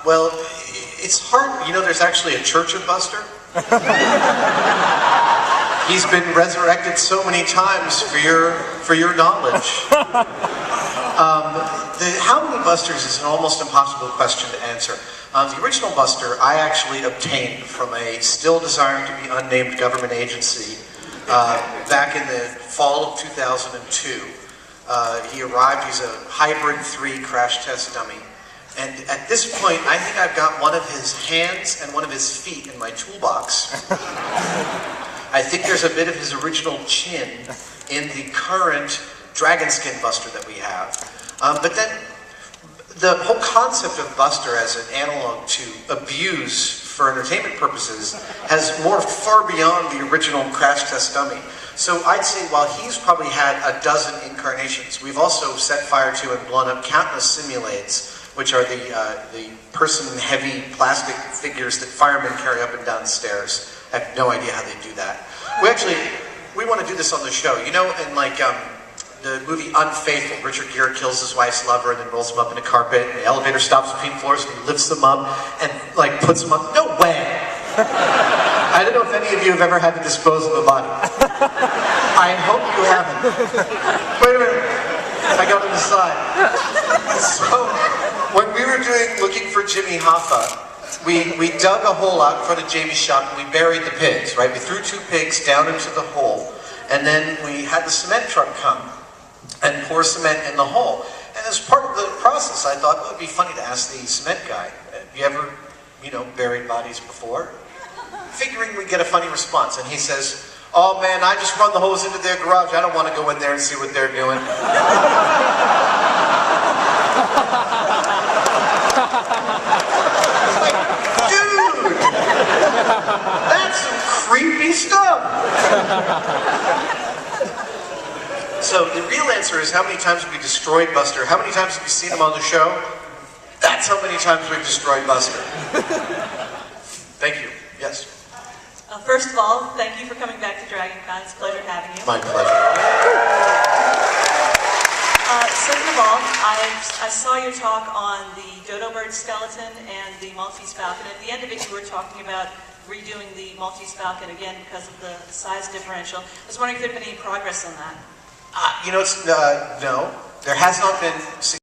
Well, it's hard. You know, there's actually a Church of Buster. He's been resurrected so many times for your knowledge. How many Busters is an almost impossible question to answer. The original Buster I actually obtained from a still desiring to be unnamed government agency back in the fall of 2002. He arrived, he's a hybrid 3 crash test dummy. And at this point, I think I've got one of his hands and one of his feet in my toolbox. I think there's a bit of his original chin in the current dragon skin Buster that we have. But then, the whole concept of Buster as an analog to abuse for entertainment purposes has morphed far beyond the original crash test dummy. So I'd say while he's probably had a dozen incarnations, we've also set fire to and blown up countless simulades, which are the person-heavy plastic figures that firemen carry up and down stairs. I have no idea how they do that. We want to do this on the show. You know, in like the movie Unfaithful, Richard Gere kills his wife's lover and then rolls him up in a carpet, and the elevator stops between floors and he lifts them up and like puts them up. No way! I don't know if any of you have ever had to dispose of a body. I hope you haven't. Wait a minute. I got on the side. So, when we were looking for Jimmy Hoffa, we dug a hole out in front of Jamie's shop and we buried the pigs, right? We threw 2 pigs down into the hole, and then we had the cement truck come and pour cement in the hole. And as part of the process, I thought, it would be funny to ask the cement guy, have you ever, buried bodies before? Figuring we'd get a funny response. And he says, oh man, I just run the hose into their garage. I don't want to go in there and see what they're doing. Like, dude, that's some creepy stuff. So the real answer is, how many times have we destroyed Buster? How many times have you seen him on the show? That's how many times we've destroyed Buster. Thank you. Yes? First of all, thank you for coming back to DragonCon. It's a pleasure having you. My pleasure. Second of all, I saw your talk on the dodo bird skeleton and the Maltese falcon. At the end of it, you were talking about redoing the Maltese falcon again because of the size differential. I was wondering if there had been any progress on that. No. There has not been